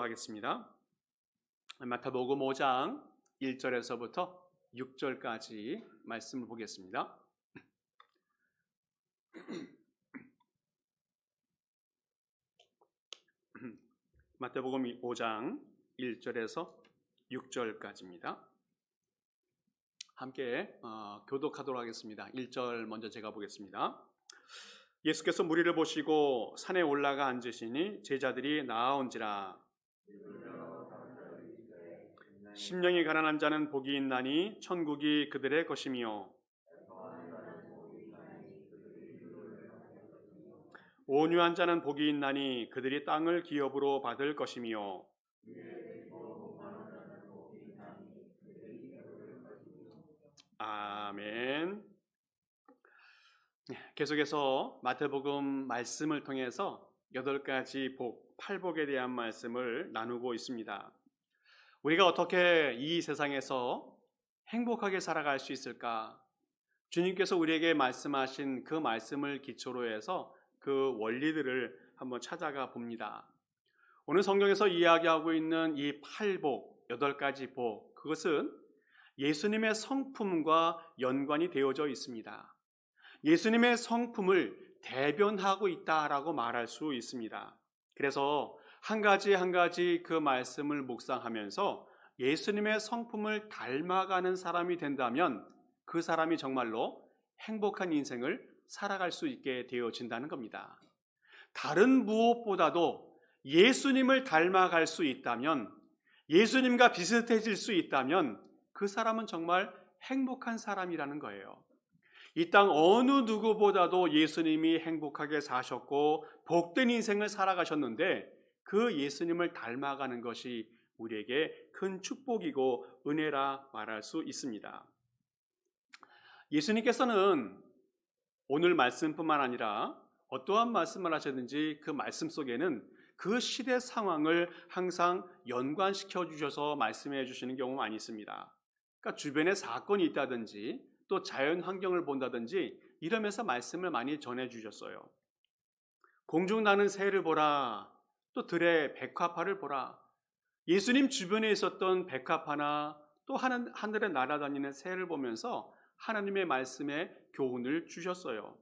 교독하도록 하겠습니다. 마태복음 5장 1절에서부터 6절까지 말씀을 보겠습니다. 마태복음 5장 1절에서 6절까지입니다. 함께 교독하도록 하겠습니다. 1절 먼저 제가 보겠습니다. 예수께서 무리를 보시고 산에 올라가 앉으시니 제자들이 나아온지라. 심령이 가난한 자는 복이 있나니 천국이 그들의 것이며, 온유한 자는 복이 있나니 그들이 땅을 기업으로 받을 것이며, 아멘. 계속해서 마태복음 말씀을 통해서 8가지 복, 8복에 대한 말씀을 나누고 있습니다. 우리가 어떻게 이 세상에서 행복하게 살아갈 수 있을까? 주님께서 우리에게 말씀하신 그 말씀을 기초로 해서 그 원리들을 한번 찾아가 봅니다. 오늘 성경에서 이야기하고 있는 이 8복, 8가지 복, 그것은 예수님의 성품과 연관이 되어져 있습니다. 예수님의 성품을 대변하고 있다라고 말할 수 있습니다. 그래서 한 가지 한 가지 그 말씀을 묵상하면서 예수님의 성품을 닮아가는 사람이 된다면 그 사람이 정말로 행복한 인생을 살아갈 수 있게 되어진다는 겁니다. 다른 무엇보다도 예수님을 닮아갈 수 있다면, 예수님과 비슷해질 수 있다면 그 사람은 정말 행복한 사람이라는 거예요. 이 땅 어느 누구보다도 예수님이 행복하게 사셨고 복된 인생을 살아가셨는데 그 예수님을 닮아가는 것이 우리에게 큰 축복이고 은혜라 말할 수 있습니다. 예수님께서는 오늘 말씀뿐만 아니라 어떠한 말씀을 하셨는지 그 말씀 속에는 그 시대 상황을 항상 연관시켜 주셔서 말씀해 주시는 경우가 많이 있습니다. 그러니까 주변에 사건이 있다든지 또 자연 환경을 본다든지 이러면서 말씀을 많이 전해 주셨어요. 공중 나는 새를 보라, 또 들의 백합화를 보라. 예수님 주변에 있었던 백합화나 또 하늘에 날아다니는 새를 보면서 하나님의 말씀에 교훈을 주셨어요.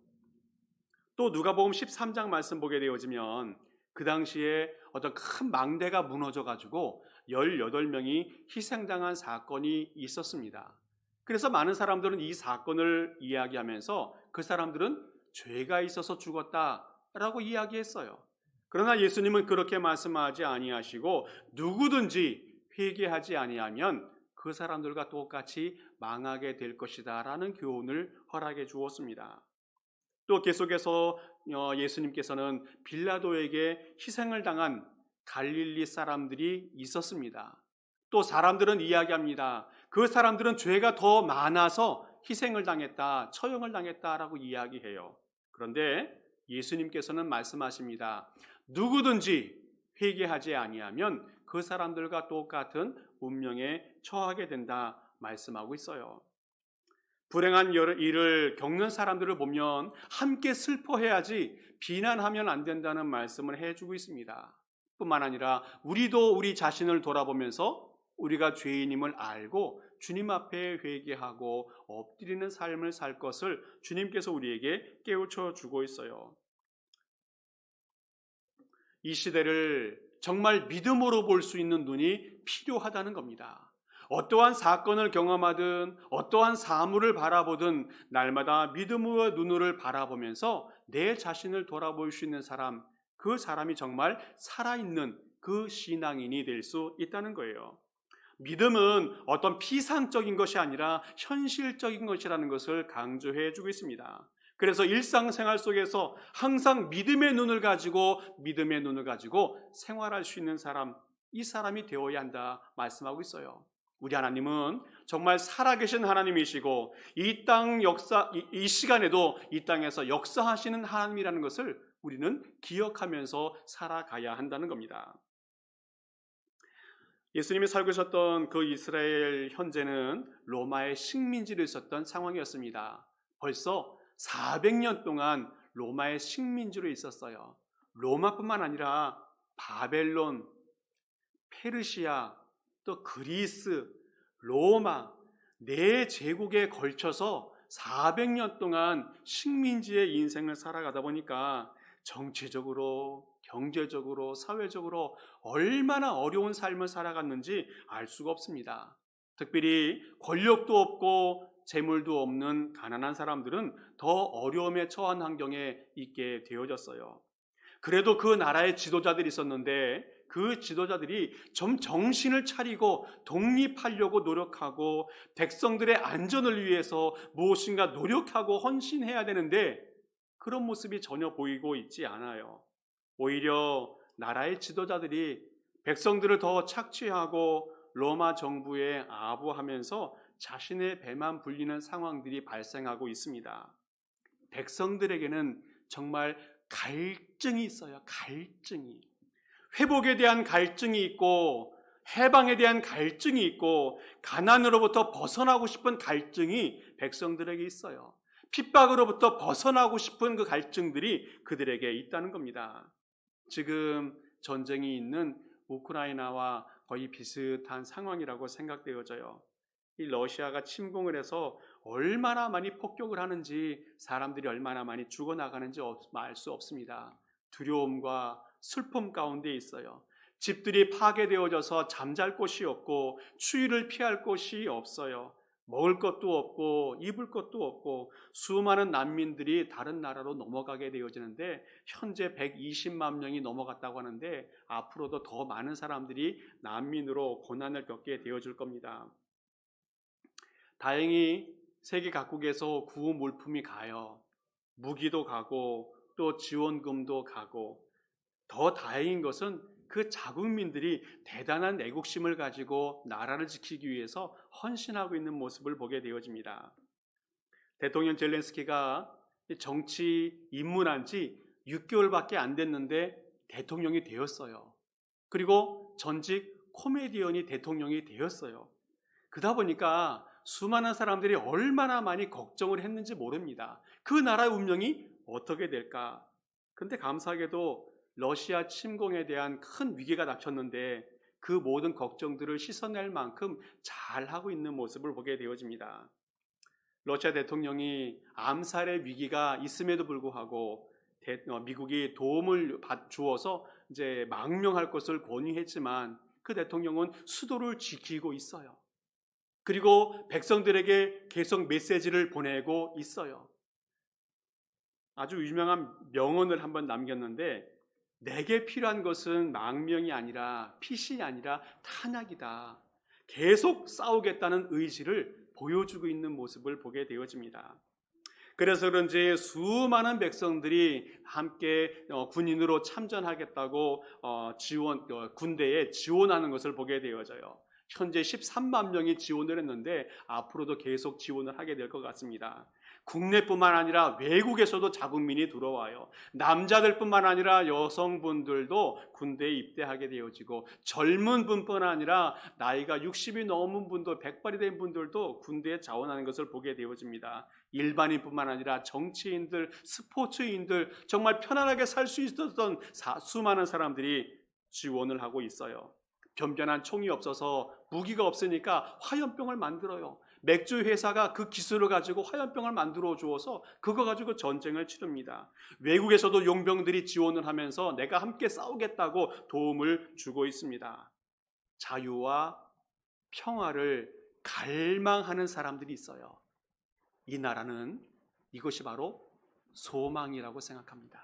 또 누가복음 13장 말씀 보게 되어지면 그 당시에 어떤 큰 망대가 무너져가지고 18명이 희생당한 사건이 있었습니다. 그래서 많은 사람들은 이 사건을 이야기하면서 그 사람들은 죄가 있어서 죽었다라고 이야기했어요. 그러나 예수님은 그렇게 말씀하지 아니하시고 누구든지 회개하지 아니하면 그 사람들과 똑같이 망하게 될 것이다 라는 교훈을 허락해 주었습니다. 또 계속해서 예수님께서는 빌라도에게 희생을 당한 갈릴리 사람들이 있었습니다. 또 사람들은 이야기합니다. 그 사람들은 죄가 더 많아서 희생을 당했다, 처형을 당했다라고 이야기해요. 그런데 예수님께서는 말씀하십니다. 누구든지 회개하지 아니하면 그 사람들과 똑같은 운명에 처하게 된다 말씀하고 있어요. 불행한 일을 겪는 사람들을 보면 함께 슬퍼해야지 비난하면 안 된다는 말씀을 해주고 있습니다. 뿐만 아니라 우리도 우리 자신을 돌아보면서 우리가 죄인임을 알고 주님 앞에 회개하고 엎드리는 삶을 살 것을 주님께서 우리에게 깨우쳐 주고 있어요. 이 시대를 정말 믿음으로 볼 수 있는 눈이 필요하다는 겁니다. 어떠한 사건을 경험하든 어떠한 사물을 바라보든 날마다 믿음의 눈을 바라보면서 내 자신을 돌아볼 수 있는 사람, 그 사람이 정말 살아있는 그 신앙인이 될 수 있다는 거예요. 믿음은 어떤 피상적인 것이 아니라 현실적인 것이라는 것을 강조해 주고 있습니다. 그래서 일상생활 속에서 항상 믿음의 눈을 가지고 생활할 수 있는 사람, 이 사람이 되어야 한다 말씀하고 있어요. 우리 하나님은 정말 살아계신 하나님이시고 이 시간에도 이 땅에서 역사하시는 하나님이라는 것을 우리는 기억하면서 살아가야 한다는 겁니다. 예수님이 살고 계셨던 그 이스라엘 현재는 로마의 식민지로 있었던 상황이었습니다. 벌써 400년 동안 로마의 식민지로 있었어요. 로마뿐만 아니라 바벨론, 페르시아, 또 그리스, 로마 네 제국에 걸쳐서 400년 동안 식민지의 인생을 살아가다 보니까 정치적으로, 경제적으로, 사회적으로 얼마나 어려운 삶을 살아갔는지 알 수가 없습니다. 특별히 권력도 없고 재물도 없는 가난한 사람들은 더 어려움에 처한 환경에 있게 되어졌어요. 그래도 그 나라의 지도자들이 있었는데 그 지도자들이 좀 정신을 차리고 독립하려고 노력하고 백성들의 안전을 위해서 무엇인가 노력하고 헌신해야 되는데 그런 모습이 전혀 보이고 있지 않아요. 오히려 나라의 지도자들이 백성들을 더 착취하고 로마 정부에 아부하면서 자신의 배만 불리는 상황들이 발생하고 있습니다. 백성들에게는 정말 갈증이 있어요. 갈증이. 회복에 대한 갈증이 있고 해방에 대한 갈증이 있고 가난으로부터 벗어나고 싶은 갈증이 백성들에게 있어요. 핍박으로부터 벗어나고 싶은 그 갈증들이 그들에게 있다는 겁니다. 지금 전쟁이 있는 우크라이나와 거의 비슷한 상황이라고 생각되어져요. 이 러시아가 침공을 해서 얼마나 많이 폭격을 하는지 사람들이 얼마나 많이 죽어나가는지 알 수 없습니다. 두려움과 슬픔 가운데 있어요. 집들이 파괴되어져서 잠잘 곳이 없고 추위를 피할 곳이 없어요. 먹을 것도 없고 입을 것도 없고 수많은 난민들이 다른 나라로 넘어가게 되어지는데 현재 120만 명이 넘어갔다고 하는데 앞으로도 더 많은 사람들이 난민으로 고난을 겪게 되어질 겁니다. 다행히 세계 각국에서 구호 물품이 가요. 무기도 가고 또 지원금도 가고 더 다행인 것은 그 자국민들이 대단한 애국심을 가지고 나라를 지키기 위해서 헌신하고 있는 모습을 보게 되어집니다. 대통령 젤렌스키가 정치 입문한 지 6개월밖에 안 됐는데 대통령이 되었어요. 그리고 전직 코미디언이 대통령이 되었어요. 그러다 보니까 수많은 사람들이 얼마나 많이 걱정을 했는지 모릅니다. 그 나라의 운명이 어떻게 될까? 그런데 감사하게도 러시아 침공에 대한 큰 위기가 닥쳤는데 그 모든 걱정들을 씻어낼 만큼 잘하고 있는 모습을 보게 되어집니다. 러시아 대통령이 암살의 위기가 있음에도 불구하고 미국이 도움을 주어서 이제 망명할 것을 권유했지만 그 대통령은 수도를 지키고 있어요. 그리고 백성들에게 계속 메시지를 보내고 있어요. 아주 유명한 명언을 한번 남겼는데 내게 필요한 것은 망명이 아니라 피신이 아니라 탄약이다. 계속 싸우겠다는 의지를 보여주고 있는 모습을 보게 되어집니다. 그래서 그런지 수많은 백성들이 함께 군인으로 참전하겠다고 군대에 지원하는 것을 보게 되어져요. 현재 13만 명이 지원을 했는데 앞으로도 계속 지원을 하게 될 것 같습니다. 국내뿐만 아니라 외국에서도 자국민이 들어와요. 남자들뿐만 아니라 여성분들도 군대에 입대하게 되어지고 젊은 분뿐 아니라 나이가 60이 넘은 분도 100발이 된 분들도 군대에 자원하는 것을 보게 되어집니다. 일반인뿐만 아니라 정치인들, 스포츠인들 정말 편안하게 살 수 있었던 수많은 사람들이 지원을 하고 있어요. 변변한 총이 없어서 무기가 없으니까 화염병을 만들어요. 맥주 회사가 그 기술을 가지고 화염병을 만들어 주어서 그거 가지고 전쟁을 치릅니다. 외국에서도 용병들이 지원을 하면서 내가 함께 싸우겠다고 도움을 주고 있습니다. 자유와 평화를 갈망하는 사람들이 있어요. 이 나라는 이것이 바로 소망이라고 생각합니다.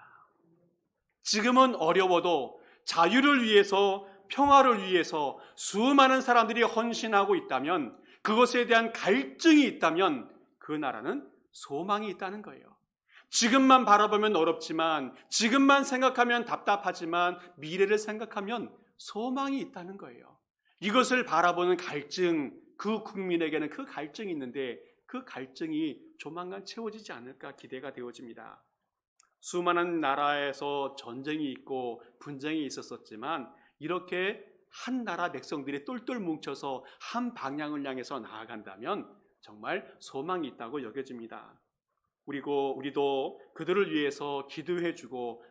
지금은 어려워도 자유를 위해서 평화를 위해서 수많은 사람들이 헌신하고 있다면 그것에 대한 갈증이 있다면 그 나라는 소망이 있다는 거예요. 지금만 바라보면 어렵지만 지금만 생각하면 답답하지만 미래를 생각하면 소망이 있다는 거예요. 이것을 바라보는 갈증, 그 국민에게는 그 갈증이 있는데 그 갈증이 조만간 채워지지 않을까 기대가 되어집니다. 수많은 나라에서 전쟁이 있고 분쟁이 있었지만 이렇게 한 나라 백성들이 똘똘 뭉쳐서 한 방향을 향해서 나아간다면 정말 소망이 있다고 여겨집니다. 우리도 그들을 위해서 기도해주고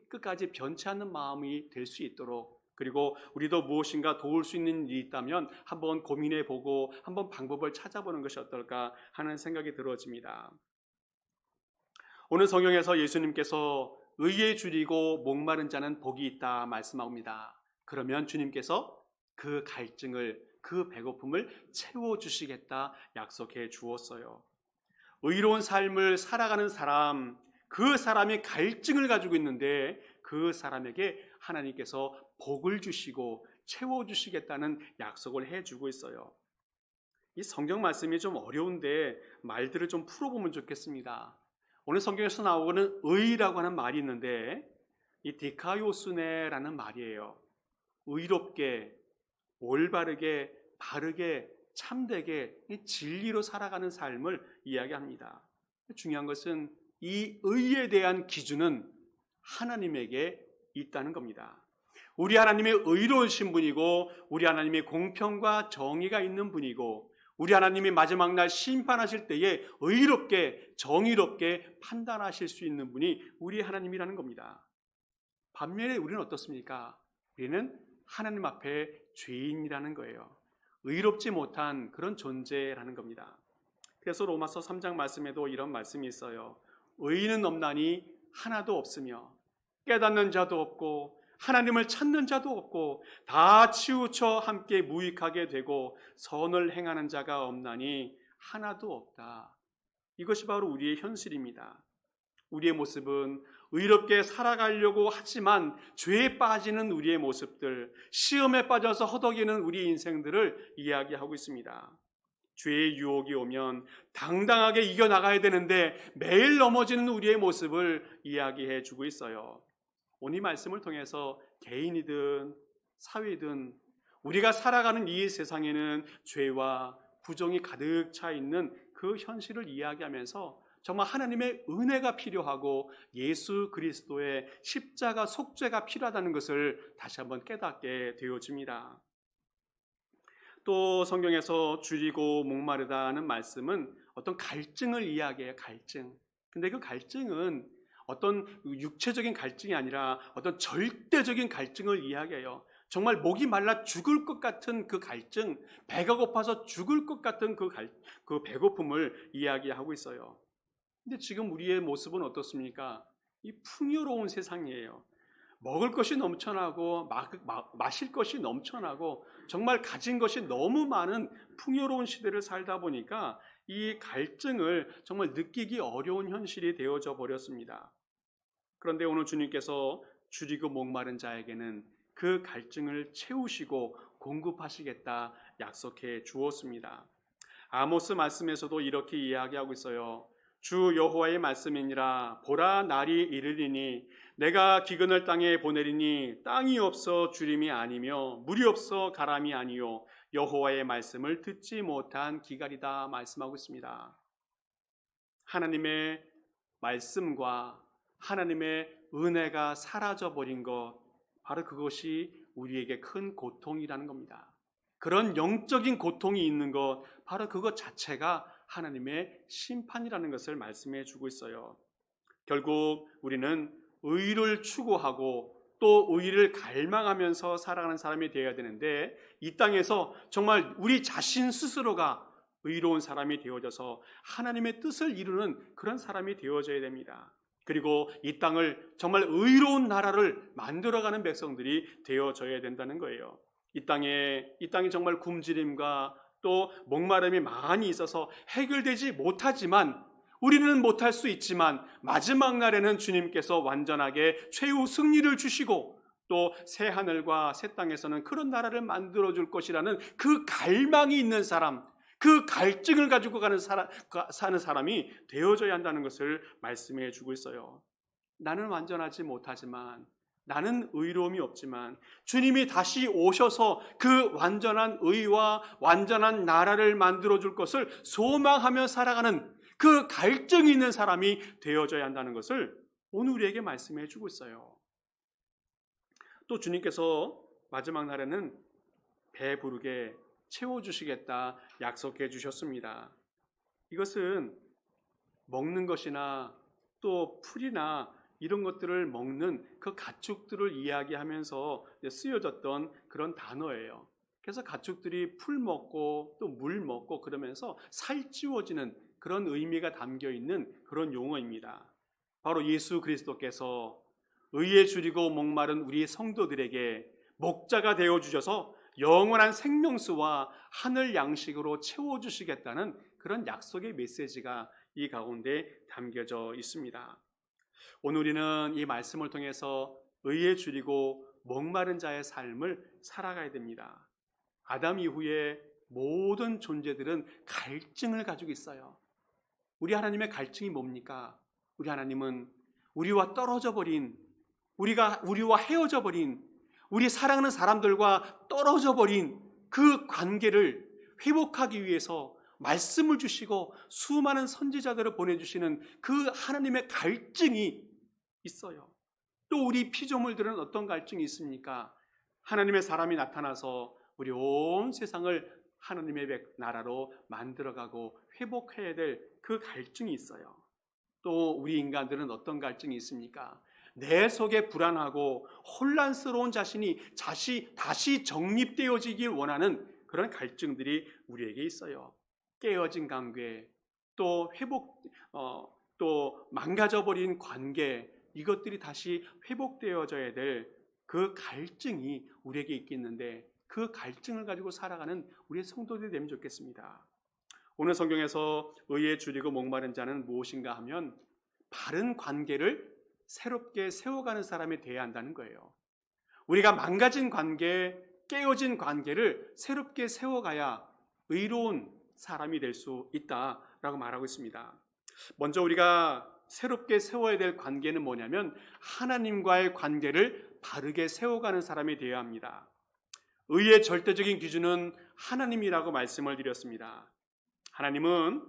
끝까지 변치 않는 마음이 될 수 있도록 그리고 우리도 무엇인가 도울 수 있는 일이 있다면 한번 고민해 보고 한번 방법을 찾아보는 것이 어떨까 하는 생각이 들어집니다. 오늘 성경에서 예수님께서 의에 줄이고 목마른 자는 복이 있다 말씀합니다. 그러면 주님께서 그 갈증을, 그 배고픔을 채워주시겠다 약속해 주었어요. 의로운 삶을 살아가는 사람, 그 사람이 갈증을 가지고 있는데 그 사람에게 하나님께서 복을 주시고 채워주시겠다는 약속을 해주고 있어요. 이 성경 말씀이 좀 어려운데 말들을 좀 풀어보면 좋겠습니다. 오늘 성경에서 나오는 의라고 하는 말이 있는데 이 디카요스네라는 말이에요. 의롭게, 올바르게, 바르게, 참되게 진리로 살아가는 삶을 이야기합니다. 중요한 것은 이 의에 대한 기준은 하나님에게 있다는 겁니다. 우리 하나님이 의로우신 분이고 우리 하나님이 공평과 정의가 있는 분이고 우리 하나님이 마지막 날 심판하실 때에 의롭게 정의롭게 판단하실 수 있는 분이 우리 하나님이라는 겁니다. 반면에 우리는 어떻습니까? 우리는 하나님 앞에 죄인이라는 거예요. 의롭지 못한 그런 존재라는 겁니다. 그래서 로마서 3장 말씀에도 이런 말씀이 있어요. 의인은 없나니 하나도 없으며 깨닫는 자도 없고 하나님을 찾는 자도 없고 다 치우쳐 함께 무익하게 되고 선을 행하는 자가 없나니 하나도 없다. 이것이 바로 우리의 현실입니다. 우리의 모습은 의롭게 살아가려고 하지만 죄에 빠지는 우리의 모습들, 시험에 빠져서 허덕이는 우리 인생들을 이야기하고 있습니다. 죄의 유혹이 오면 당당하게 이겨나가야 되는데 매일 넘어지는 우리의 모습을 이야기해 주고 있어요. 오늘 이 말씀을 통해서 개인이든 사회든 우리가 살아가는 이 세상에는 죄와 부정이 가득 차 있는 그 현실을 이야기하면서 정말 하나님의 은혜가 필요하고 예수 그리스도의 십자가 속죄가 필요하다는 것을 다시 한번 깨닫게 되어집니다. 또 성경에서 줄이고 목마르다는 말씀은 어떤 갈증을 이야기해요. 갈증. 근데 그 갈증은 어떤 육체적인 갈증이 아니라 어떤 절대적인 갈증을 이야기해요. 정말 목이 말라 죽을 것 같은 그 갈증, 배가 고파서 죽을 것 같은 그 배고픔을 이야기하고 있어요. 근데 지금 우리의 모습은 어떻습니까? 이 풍요로운 세상이에요. 먹을 것이 넘쳐나고 마실 것이 넘쳐나고 정말 가진 것이 너무 많은 풍요로운 시대를 살다 보니까 이 갈증을 정말 느끼기 어려운 현실이 되어져 버렸습니다. 그런데 오늘 주님께서 줄이고 목마른 자에게는 그 갈증을 채우시고 공급하시겠다 약속해 주었습니다. 아모스 말씀에서도 이렇게 이야기하고 있어요. 주 여호와의 말씀이니라. 보라, 날이 이르리니 내가 기근을 땅에 보내리니 땅이 없어 주림이 아니며 물이 없어 가람이 아니요 여호와의 말씀을 듣지 못한 기갈이다 말씀하고 있습니다. 하나님의 말씀과 하나님의 은혜가 사라져버린 것, 바로 그것이 우리에게 큰 고통이라는 겁니다. 그런 영적인 고통이 있는 것, 바로 그것 자체가 하나님의 심판이라는 것을 말씀해 주고 있어요. 결국 우리는 의를 추구하고 또 의를 갈망하면서 살아가는 사람이 되어야 되는데 이 땅에서 정말 우리 자신 스스로가 의로운 사람이 되어져서 하나님의 뜻을 이루는 그런 사람이 되어져야 됩니다. 그리고 이 땅을 정말 의로운 나라를 만들어가는 백성들이 되어져야 된다는 거예요. 이 땅이 정말 굶주림과 또 목마름이 많이 있어서 해결되지 못하지만 우리는 못할 수 있지만 마지막 날에는 주님께서 완전하게 최후 승리를 주시고 또 새 하늘과 새 땅에서는 그런 나라를 만들어 줄 것이라는 그 갈망이 있는 사람, 그 갈증을 가지고 사는 사람이 되어져야 한다는 것을 말씀해 주고 있어요. 나는 완전하지 못하지만, 나는 의로움이 없지만 주님이 다시 오셔서 그 완전한 의와 완전한 나라를 만들어 줄 것을 소망하며 살아가는 그 갈증이 있는 사람이 되어져야 한다는 것을 오늘 우리에게 말씀해 주고 있어요. 또 주님께서 마지막 날에는 배부르게 채워주시겠다 약속해 주셨습니다. 이것은 먹는 것이나 또 풀이나 이런 것들을 먹는 그 가축들을 이야기하면서 쓰여졌던 그런 단어예요. 그래서 가축들이 풀 먹고 또 물 먹고 그러면서 살찌워지는 그런 의미가 담겨 있는 그런 용어입니다. 바로 예수 그리스도께서 의에 줄이고 목마른 우리 성도들에게 목자가 되어 주셔서 영원한 생명수와 하늘 양식으로 채워주시겠다는 그런 약속의 메시지가 이 가운데 담겨져 있습니다. 오늘 우리는 이 말씀을 통해서 의에 줄이고 목마른 자의 삶을 살아가야 됩니다. 아담 이후에 모든 존재들은 갈증을 가지고 있어요. 우리 하나님의 갈증이 뭡니까? 우리 하나님은 우리와 떨어져 버린, 우리와 헤어져 버린, 우리 사랑하는 사람들과 떨어져 버린 그 관계를 회복하기 위해서 말씀을 주시고 수많은 선지자들을 보내주시는 그 하나님의 갈증이 있어요. 또 우리 피조물들은 어떤 갈증이 있습니까? 하나님의 사람이 나타나서 우리 온 세상을 하나님의 나라로 만들어가고 회복해야 될 그 갈증이 있어요. 또 우리 인간들은 어떤 갈증이 있습니까? 내 속에 불안하고 혼란스러운 자신이 다시 정립되어지길 원하는 그런 갈증들이 우리에게 있어요. 깨어진 관계, 또 또 망가져버린 관계, 이것들이 다시 회복되어져야 될 그 갈증이 우리에게 있겠는데 그 갈증을 가지고 살아가는 우리의 성도들이 되면 좋겠습니다. 오늘 성경에서 의에 줄이고 목마른 자는 무엇인가 하면 바른 관계를 새롭게 세워가는 사람이 되어야 한다는 거예요. 우리가 망가진 관계, 깨어진 관계를 새롭게 세워가야 의로운 사람이 될 수 있다라고 말하고 있습니다. 먼저 우리가 새롭게 세워야 될 관계는 뭐냐면 하나님과의 관계를 바르게 세워가는 사람이 되어야 합니다. 의의 절대적인 기준은 하나님이라고 말씀을 드렸습니다. 하나님은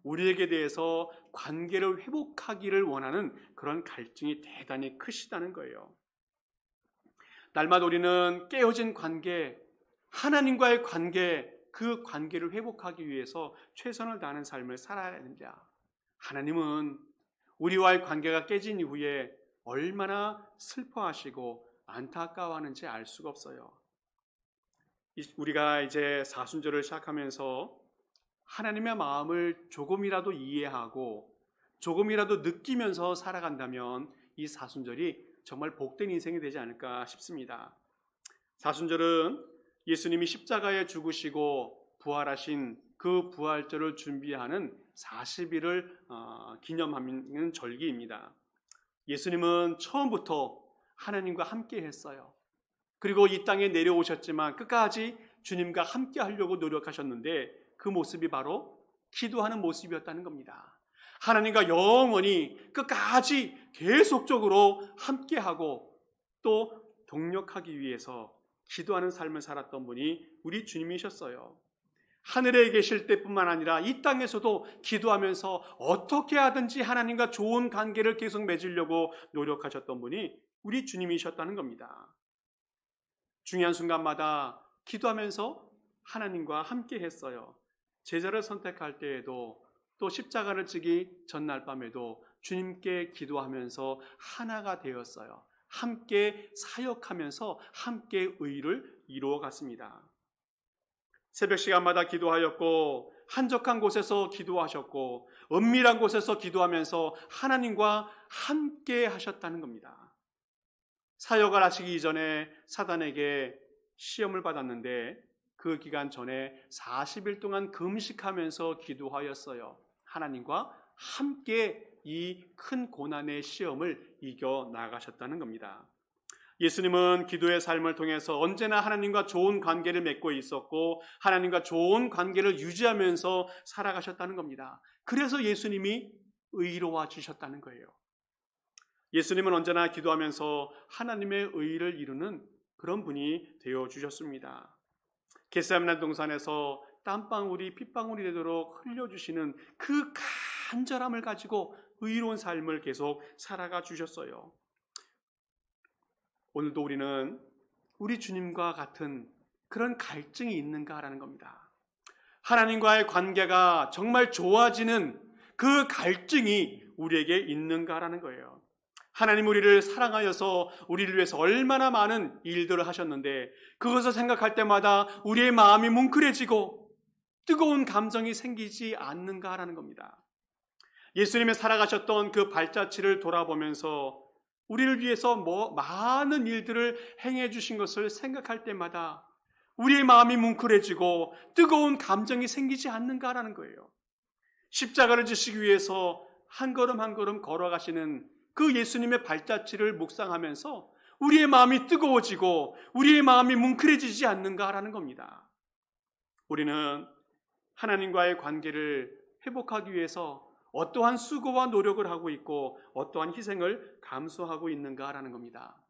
우리에게 대해서 관계를 회복하기를 원하는 그런 갈증이 대단히 크시다는 거예요. 날마다 우리는 깨어진 관계, 하나님과의 관계, 그 관계를 회복하기 위해서 최선을 다하는 삶을 살아야 됩니다. 하나님은 우리와의 관계가 깨진 이후에 얼마나 슬퍼하시고 안타까워하는지 알 수가 없어요. 우리가 이제 사순절을 시작하면서 하나님의 마음을 조금이라도 이해하고 조금이라도 느끼면서 살아간다면 이 사순절이 정말 복된 인생이 되지 않을까 싶습니다. 사순절은 예수님이 십자가에 죽으시고 부활하신 그 부활절을 준비하는 40일을 기념하는 절기입니다. 예수님은 처음부터 하나님과 함께 했어요. 그리고 이 땅에 내려오셨지만 끝까지 주님과 함께 하려고 노력하셨는데 그 모습이 바로 기도하는 모습이었다는 겁니다. 하나님과 영원히 끝까지 계속적으로 함께하고 또 동력하기 위해서 기도하는 삶을 살았던 분이 우리 주님이셨어요. 하늘에 계실 때뿐만 아니라 이 땅에서도 기도하면서 어떻게 하든지 하나님과 좋은 관계를 계속 맺으려고 노력하셨던 분이 우리 주님이셨다는 겁니다. 중요한 순간마다 기도하면서 하나님과 함께 했어요. 제자를 선택할 때에도 또 십자가를 지기 전날 밤에도 주님께 기도하면서 하나가 되었어요. 함께 사역하면서 함께 의를 이루어갔습니다. 새벽 시간마다 기도하였고 한적한 곳에서 기도하셨고 은밀한 곳에서 기도하면서 하나님과 함께 하셨다는 겁니다. 사역을 하시기 이전에 사단에게 시험을 받았는데 그 기간 전에 40일 동안 금식하면서 기도하였어요. 하나님과 함께 이 큰 고난의 시험을 이겨 나가셨다는 겁니다. 예수님은 기도의 삶을 통해서 언제나 하나님과 좋은 관계를 맺고 있었고 하나님과 좋은 관계를 유지하면서 살아가셨다는 겁니다. 그래서 예수님이 의로워 주셨다는 거예요. 예수님은 언제나 기도하면서 하나님의 의를 이루는 그런 분이 되어 주셨습니다. 겟세마네 동산에서 땀방울이 핏방울이 되도록 흘려주시는 그 간절함을 가지고 의로운 삶을 계속 살아가 주셨어요. 오늘도 우리는 우리 주님과 같은 그런 갈증이 있는가라는 겁니다. 하나님과의 관계가 정말 좋아지는 그 갈증이 우리에게 있는가라는 거예요. 하나님 우리를 사랑하여서 우리를 위해서 얼마나 많은 일들을 하셨는데 그것을 생각할 때마다 우리의 마음이 뭉클해지고 뜨거운 감정이 생기지 않는가라는 겁니다. 예수님이 살아가셨던 그 발자취를 돌아보면서 우리를 위해서 많은 일들을 행해 주신 것을 생각할 때마다 우리의 마음이 뭉클해지고 뜨거운 감정이 생기지 않는가라는 거예요. 십자가를 지시기 위해서 한 걸음 한 걸음 걸어가시는 그 예수님의 발자취를 묵상하면서 우리의 마음이 뜨거워지고 우리의 마음이 뭉클해지지 않는가라는 겁니다. 우리는 하나님과의 관계를 회복하기 위해서 어떠한 수고와 노력을 하고 있고 어떠한 희생을 감수하고 있는가라는 겁니다.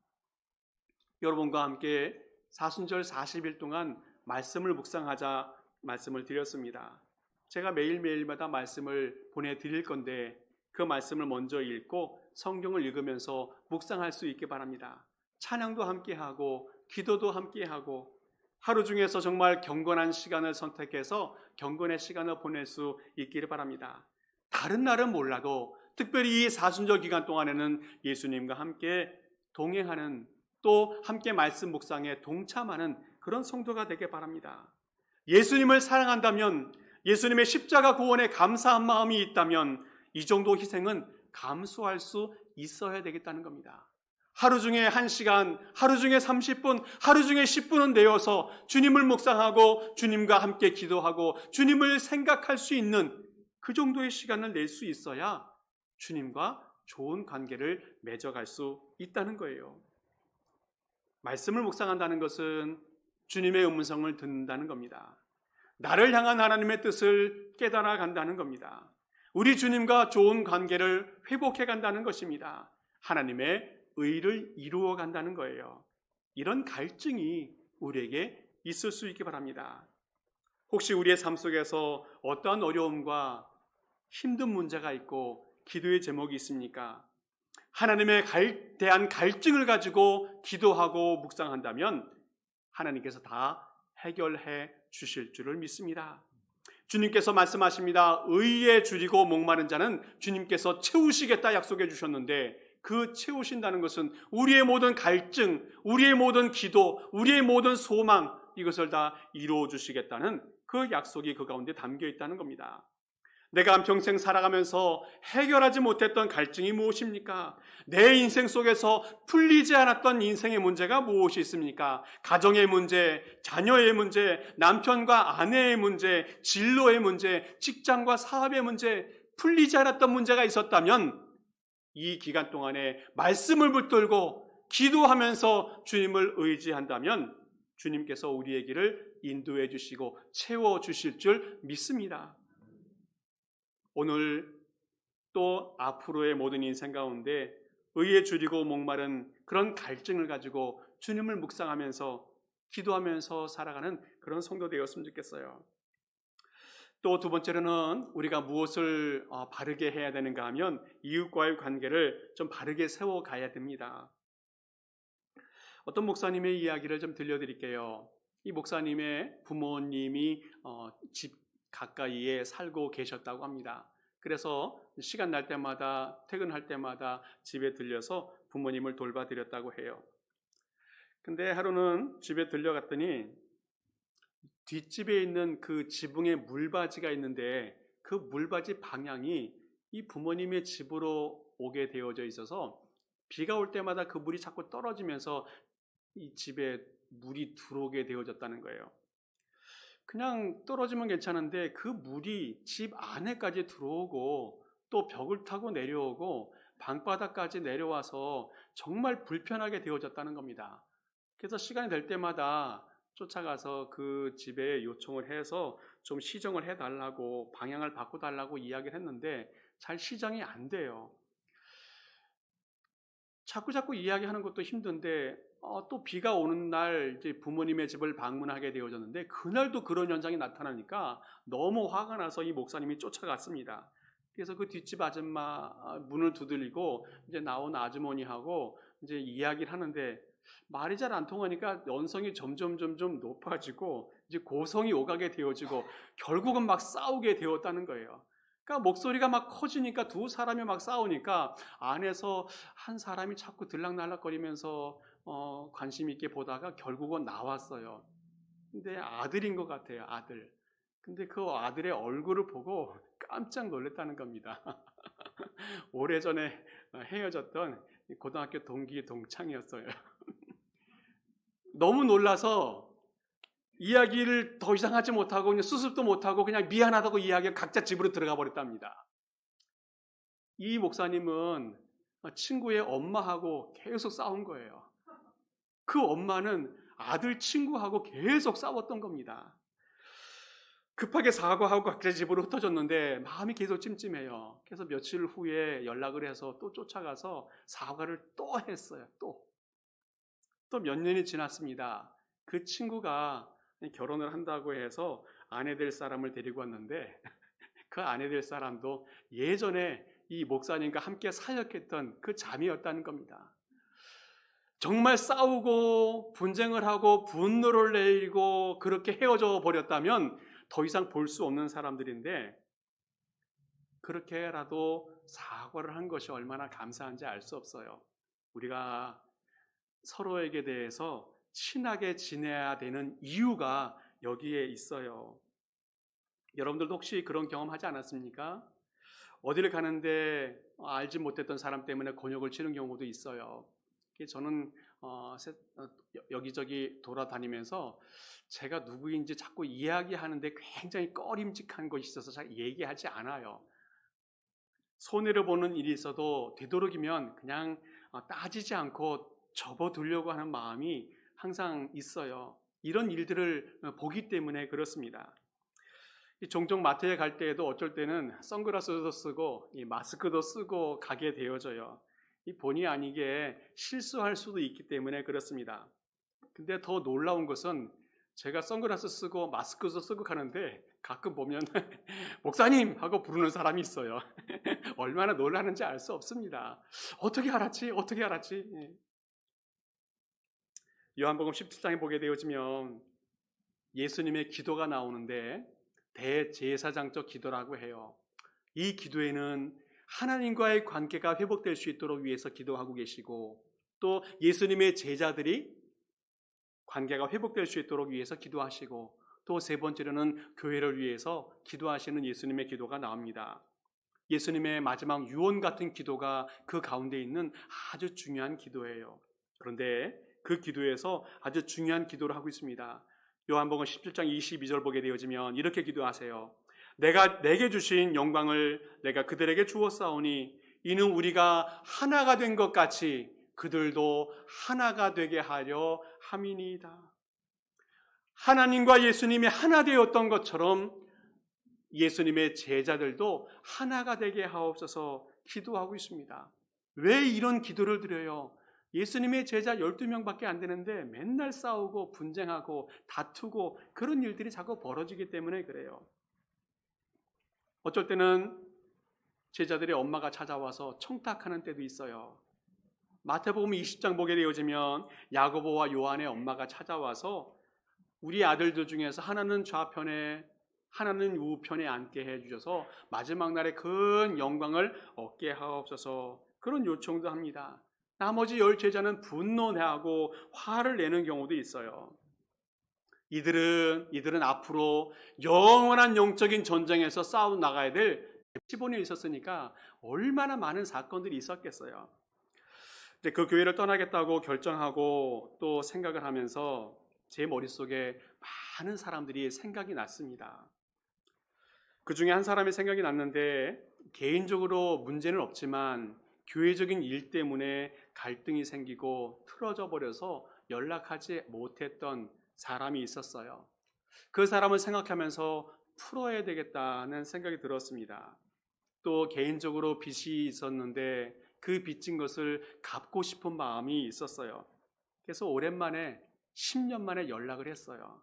여러분과 함께 사순절 40일 동안 말씀을 묵상하자 말씀을 드렸습니다. 제가 매일매일마다 말씀을 보내드릴 건데 그 말씀을 먼저 읽고 성경을 읽으면서 묵상할 수 있게 바랍니다. 찬양도 함께하고 기도도 함께하고 하루 중에서 정말 경건한 시간을 선택해서 경건의 시간을 보낼 수 있기를 바랍니다. 다른 날은 몰라도 특별히 이 사순절 기간 동안에는 예수님과 함께 동행하는 또 함께 말씀 묵상에 동참하는 그런 성도가 되길 바랍니다. 예수님을 사랑한다면 예수님의 십자가 구원에 감사한 마음이 있다면 이 정도 희생은 감수할 수 있어야 되겠다는 겁니다. 하루 중에 1시간, 하루 중에 30분, 하루 중에 10분은 내어서 주님을 묵상하고 주님과 함께 기도하고 주님을 생각할 수 있는 그 정도의 시간을 낼 수 있어야 주님과 좋은 관계를 맺어갈 수 있다는 거예요. 말씀을 묵상한다는 것은 주님의 음성을 듣는다는 겁니다. 나를 향한 하나님의 뜻을 깨달아 간다는 겁니다. 우리 주님과 좋은 관계를 회복해 간다는 것입니다. 하나님의 의를 이루어 간다는 거예요. 이런 갈증이 우리에게 있을 수 있기 바랍니다. 혹시 우리의 삶 속에서 어떠한 어려움과 힘든 문제가 있고 기도의 제목이 있습니까? 하나님에 대한 갈증을 가지고 기도하고 묵상한다면 하나님께서 다 해결해 주실 줄을 믿습니다. 주님께서 말씀하십니다. 의에 줄이고 목마른 자는 주님께서 채우시겠다 약속해 주셨는데 그 채우신다는 것은 우리의 모든 갈증, 우리의 모든 기도, 우리의 모든 소망 이것을 다 이루어 주시겠다는 그 약속이 그 가운데 담겨 있다는 겁니다. 내가 한평생 살아가면서 해결하지 못했던 갈증이 무엇입니까? 내 인생 속에서 풀리지 않았던 인생의 문제가 무엇이 있습니까? 가정의 문제, 자녀의 문제, 남편과 아내의 문제, 진로의 문제, 직장과 사업의 문제, 풀리지 않았던 문제가 있었다면 이 기간 동안에 말씀을 붙들고 기도하면서 주님을 의지한다면 주님께서 우리의 길을 인도해 주시고 채워 주실 줄 믿습니다. 오늘 또 앞으로의 모든 인생 가운데 의에 줄이고 목마른 그런 갈증을 가지고 주님을 묵상하면서 기도하면서 살아가는 그런 성도 되었으면 좋겠어요. 또 두 번째로는 우리가 무엇을 바르게 해야 되는가 하면 이웃과의 관계를 좀 바르게 세워가야 됩니다. 어떤 목사님의 이야기를 좀 들려드릴게요. 이 목사님의 부모님이 집 가까이에 살고 계셨다고 합니다. 그래서 시간 날 때마다 퇴근할 때마다 집에 들려서 부모님을 돌봐드렸다고 해요. 근데 하루는 집에 들려갔더니 뒷집에 있는 그 지붕에 물바지가 있는데 그 물바지 방향이 이 부모님의 집으로 오게 되어져 있어서 비가 올 때마다 그 물이 자꾸 떨어지면서 이 집에 물이 들어오게 되어졌다는 거예요. 그냥 떨어지면 괜찮은데 그 물이 집 안에까지 들어오고 또 벽을 타고 내려오고 방바닥까지 내려와서 정말 불편하게 되어졌다는 겁니다. 그래서 시간이 될 때마다 쫓아가서 그 집에 요청을 해서 좀 시정을 해달라고 방향을 바꿔달라고 이야기를 했는데 잘 시정이 안 돼요. 자꾸 이야기하는 것도 힘든데 또 비가 오는 날 이제 부모님의 집을 방문하게 되어졌는데 그날도 그런 현상이 나타나니까 너무 화가 나서 이 목사님이 쫓아갔습니다. 그래서 그 뒷집 아줌마 문을 두드리고 이제 나온 아주머니하고 이제 이야기를 하는데 말이 잘 안 통하니까 연성이 점점 높아지고 이제 고성이 오가게 되어지고 결국은 막 싸우게 되었다는 거예요. 그러니까 목소리가 막 커지니까 두 사람이 막 싸우니까 안에서 한 사람이 자꾸 들락날락거리면서 관심 있게 보다가 결국은 나왔어요. 근데 아들인 것 같아요, 아들. 근데 그 아들의 얼굴을 보고 깜짝 놀랐다는 겁니다. 오래전에 헤어졌던 고등학교 동기 동창이었어요. 너무 놀라서 이야기를 더 이상 하지 못하고 그냥 수습도 못하고 그냥 미안하다고 이야기하고 각자 집으로 들어가 버렸답니다. 이 목사님은 친구의 엄마하고 계속 싸운 거예요. 그 엄마는 아들 친구하고 계속 싸웠던 겁니다. 급하게 사과하고 각자 집으로 흩어졌는데 마음이 계속 찜찜해요. 그래서 며칠 후에 연락을 해서 또 쫓아가서 사과를 또 했어요. 또 몇 년이 지났습니다. 그 친구가 결혼을 한다고 해서 아내 될 사람을 데리고 왔는데 그 아내 될 사람도 예전에 이 목사님과 함께 사역했던 그 자매였다는 겁니다. 정말 싸우고 분쟁을 하고 분노를 내리고 그렇게 헤어져 버렸다면 더 이상 볼 수 없는 사람들인데 그렇게라도 사과를 한 것이 얼마나 감사한지 알 수 없어요. 우리가 서로에게 대해서 친하게 지내야 되는 이유가 여기에 있어요. 여러분들도 혹시 그런 경험하지 않았습니까? 어디를 가는데 알지 못했던 사람 때문에 곤욕을 치는 경우도 있어요. 저는 여기저기 돌아다니면서 제가 누구인지 자꾸 이야기하는데 굉장히 꺼림직한 것이 있어서 잘 얘기하지 않아요. 손해를 보는 일이 있어도 되도록이면 그냥 따지지 않고 접어두려고 하는 마음이 항상 있어요. 이런 일들을 보기 때문에 그렇습니다. 종종 마트에 갈 때에도 어쩔 때는 선글라스도 쓰고 마스크도 쓰고 가게 되어져요. 이 본의 아니게 실수할 수도 있기 때문에 그렇습니다. 근데 더 놀라운 것은 제가 선글라스 쓰고 마스크도 쓰고 가는데 가끔 보면 목사님 하고 부르는 사람이 있어요. 얼마나 놀라는지 알 수 없습니다. 어떻게 알았지? 어떻게 알았지? 요한복음 17장에 보게 되어지면 예수님의 기도가 나오는데 대제사장적 기도라고 해요. 이 기도에는 하나님과의 관계가 회복될 수 있도록 위해서 기도하고 계시고 또 예수님의 제자들이 관계가 회복될 수 있도록 위해서 기도하시고 또 세 번째로는 교회를 위해서 기도하시는 예수님의 기도가 나옵니다. 예수님의 마지막 유언 같은 기도가 그 가운데 있는 아주 중요한 기도예요. 그런데 그 기도에서 아주 중요한 기도를 하고 있습니다. 요한복음 17장 22절 보게 되어지면 이렇게 기도하세요. 내가 내게 주신 영광을 내가 그들에게 주었사오니 이는 우리가 하나가 된 것 같이 그들도 하나가 되게 하려 함이니이다. 하나님과 예수님이 하나 되었던 것처럼 예수님의 제자들도 하나가 되게 하옵소서 기도하고 있습니다. 왜 이런 기도를 드려요? 예수님의 제자 12명밖에 안 되는데 맨날 싸우고 분쟁하고 다투고 그런 일들이 자꾸 벌어지기 때문에 그래요. 어쩔 때는 제자들의 엄마가 찾아와서 청탁하는 때도 있어요. 마태복음 20장 보게 되어지면 야고보와 요한의 엄마가 찾아와서 우리 아들들 중에서 하나는 좌편에 하나는 우편에 앉게 해주셔서 마지막 날에 큰 영광을 얻게 하옵소서 그런 요청도 합니다. 나머지 10 제자는 분노하고 화를 내는 경우도 있어요. 이들은 앞으로 영원한 영적인 전쟁에서 싸워 나가야 될 15년이 있었으니까 얼마나 많은 사건들이 있었겠어요. 이제 그 교회를 떠나겠다고 결정하고 또 생각을 하면서 제 머릿속에 많은 사람들이 생각이 났습니다. 그 중에 한 사람의 생각이 났는데 개인적으로 문제는 없지만 교회적인 일 때문에 갈등이 생기고 틀어져 버려서 연락하지 못했던 사람이 있었어요. 그 사람을 생각하면서 풀어야 되겠다는 생각이 들었습니다. 또 개인적으로 빚이 있었는데 그 빚진 것을 갚고 싶은 마음이 있었어요. 그래서 오랜만에 10년 만에 연락을 했어요.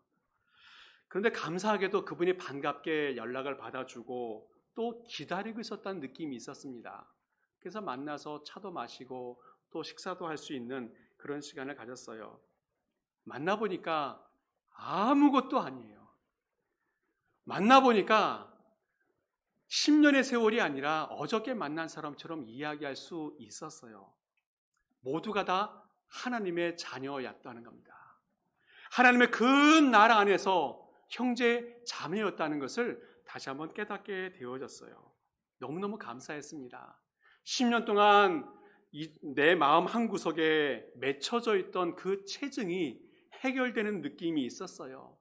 그런데 감사하게도 그분이 반갑게 연락을 받아주고 또 기다리고 있었다는 느낌이 있었습니다. 그래서 만나서 차도 마시고 또 식사도 할 수 있는 그런 시간을 가졌어요. 만나보니까 아무것도 아니에요. 만나보니까 10년의 세월이 아니라 어저께 만난 사람처럼 이야기할 수 있었어요. 모두가 다 하나님의 자녀였다는 겁니다. 하나님의 그 나라 안에서 형제 자매였다는 것을 다시 한번 깨닫게 되어졌어요. 너무너무 감사했습니다. 10년 동안 내 마음 한구석에 맺혀져 있던 그 체증이 해결되는 느낌이 있었어요.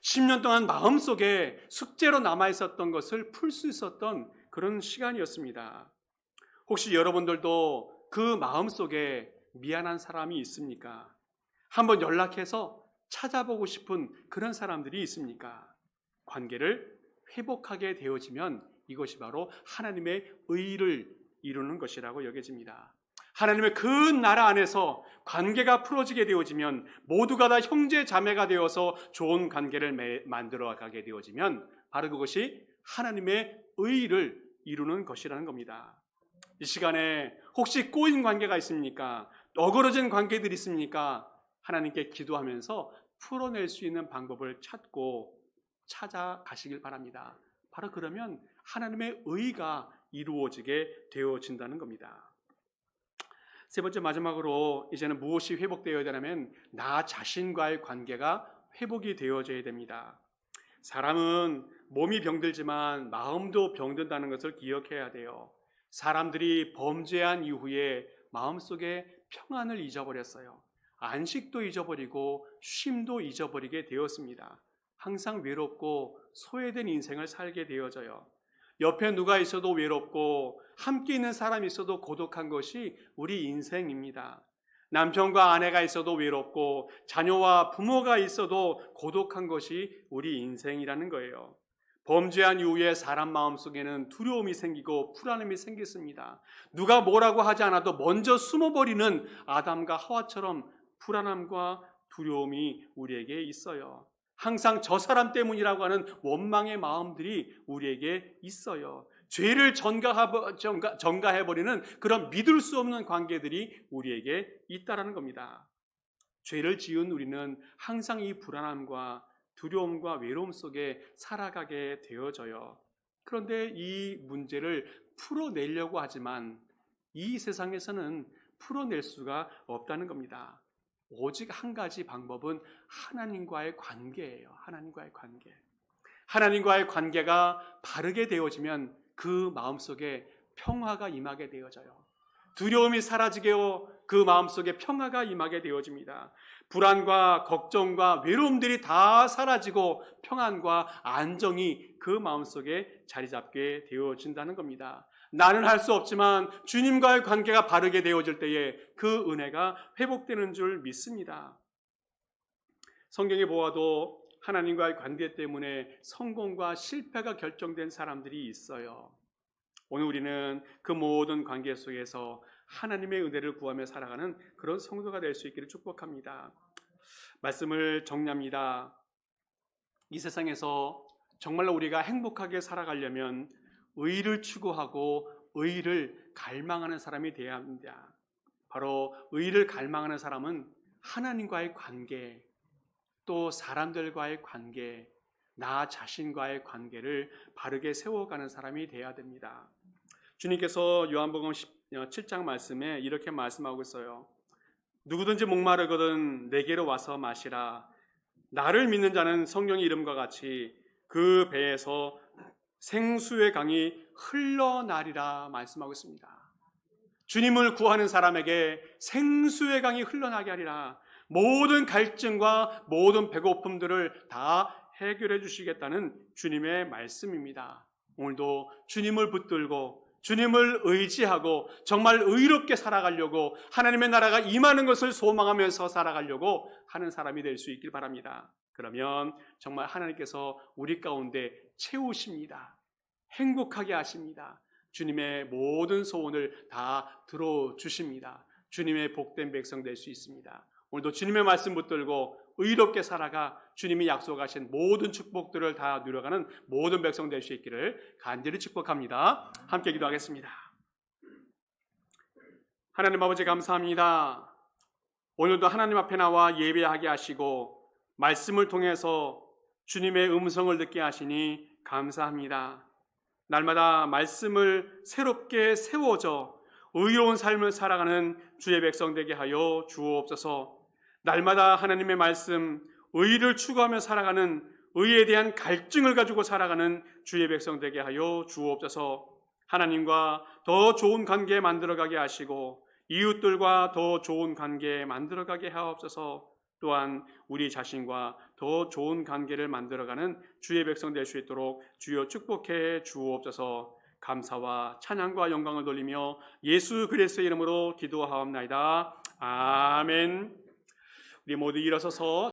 10년 동안 마음속에 숙제로 남아있었던 것을 풀 수 있었던 그런 시간이었습니다. 혹시 여러분들도 그 마음속에 미안한 사람이 있습니까? 한번 연락해서 찾아보고 싶은 그런 사람들이 있습니까? 관계를 회복하게 되어지면 이것이 바로 하나님의 의를 이루는 것이라고 여겨집니다. 하나님의 그 나라 안에서 관계가 풀어지게 되어지면 모두가 다 형제 자매가 되어서 좋은 관계를 만들어 가게 되어지면 바로 그것이 하나님의 의를 이루는 것이라는 겁니다. 이 시간에 혹시 꼬인 관계가 있습니까? 어그러진 관계들이 있습니까? 하나님께 기도하면서 풀어낼 수 있는 방법을 찾아가시길 바랍니다. 바로 그러면 하나님의 의가 이루어지게 되어진다는 겁니다. 세 번째 마지막으로 이제는 무엇이 회복되어야 되냐면 나 자신과의 관계가 회복이 되어져야 됩니다. 사람은 몸이 병들지만 마음도 병든다는 것을 기억해야 돼요. 사람들이 범죄한 이후에 마음속에 평안을 잊어버렸어요. 안식도 잊어버리고 쉼도 잊어버리게 되었습니다. 항상 외롭고 소외된 인생을 살게 되어져요. 옆에 누가 있어도 외롭고 함께 있는 사람이 있어도 고독한 것이 우리 인생입니다. 남편과 아내가 있어도 외롭고 자녀와 부모가 있어도 고독한 것이 우리 인생이라는 거예요. 범죄한 이후에 사람 마음속에는 두려움이 생기고 불안함이 생겼습니다. 누가 뭐라고 하지 않아도 먼저 숨어버리는 아담과 하와처럼 불안함과 두려움이 우리에게 있어요. 항상 저 사람 때문이라고 하는 원망의 마음들이 우리에게 있어요. 죄를 전가해버리는 그런 믿을 수 없는 관계들이 우리에게 있다는 겁니다. 죄를 지은 우리는 항상 이 불안함과 두려움과 외로움 속에 살아가게 되어져요. 그런데 이 문제를 풀어내려고 하지만 이 세상에서는 풀어낼 수가 없다는 겁니다. 오직 한 가지 방법은 하나님과의 관계예요. 하나님과의 관계. 하나님과의 관계가 바르게 되어지면 그 마음속에 평화가 임하게 되어져요. 두려움이 사라지게 그 마음속에 평화가 임하게 되어집니다. 불안과 걱정과 외로움들이 다 사라지고 평안과 안정이 그 마음속에 자리 잡게 되어진다는 겁니다. 나는 할 수 없지만 주님과의 관계가 바르게 되어질 때에 그 은혜가 회복되는 줄 믿습니다. 성경에 보아도 하나님과의 관계 때문에 성공과 실패가 결정된 사람들이 있어요. 오늘 우리는 그 모든 관계 속에서 하나님의 은혜를 구하며 살아가는 그런 성도가 될 수 있기를 축복합니다. 말씀을 정리합니다. 이 세상에서 정말로 우리가 행복하게 살아가려면 의를 추구하고 의를 갈망하는 사람이 되어야 합니다. 바로 의를 갈망하는 사람은 하나님과의 관계, 또 사람들과의 관계, 나 자신과의 관계를 바르게 세워가는 사람이 되어야 됩니다. 주님께서 요한복음 7장 말씀에 이렇게 말씀하고 있어요. 누구든지 목마르거든 내게로 와서 마시라. 나를 믿는 자는 성령의 이름과 같이 그 배에서 생수의 강이 흘러나리라 말씀하고 있습니다. 주님을 구하는 사람에게 생수의 강이 흘러나게 하리라. 모든 갈증과 모든 배고픔들을 다 해결해 주시겠다는 주님의 말씀입니다. 오늘도 주님을 붙들고 주님을 의지하고 정말 의롭게 살아가려고 하나님의 나라가 임하는 것을 소망하면서 살아가려고 하는 사람이 될 수 있길 바랍니다. 그러면 정말 하나님께서 우리 가운데 채우십니다. 행복하게 하십니다. 주님의 모든 소원을 다 들어주십니다. 주님의 복된 백성 될 수 있습니다. 오늘도 주님의 말씀 붙들고 의롭게 살아가 주님이 약속하신 모든 축복들을 다 누려가는 모든 백성 될 수 있기를 간절히 축복합니다. 함께 기도하겠습니다. 하나님 아버지 감사합니다. 오늘도 하나님 앞에 나와 예배하게 하시고 말씀을 통해서 주님의 음성을 듣게 하시니 감사합니다. 날마다 말씀을 새롭게 세워져 의로운 삶을 살아가는 주의 백성 되게 하여 주옵소서. 날마다 하나님의 말씀, 의를 추구하며 살아가는, 의에 대한 갈증을 가지고 살아가는 주의 백성 되게 하여 주옵소서. 하나님과 더 좋은 관계 만들어가게 하시고 이웃들과 더 좋은 관계 만들어가게 하옵소서. 또한 우리 자신과 더 좋은 관계를 만들어가는 주의 백성 될 수 있도록 주여 축복해 주옵소서. 감사와 찬양과 영광을 돌리며 예수 그리스도의 이름으로 기도하옵나이다. 아멘. 우리 모두 일어서서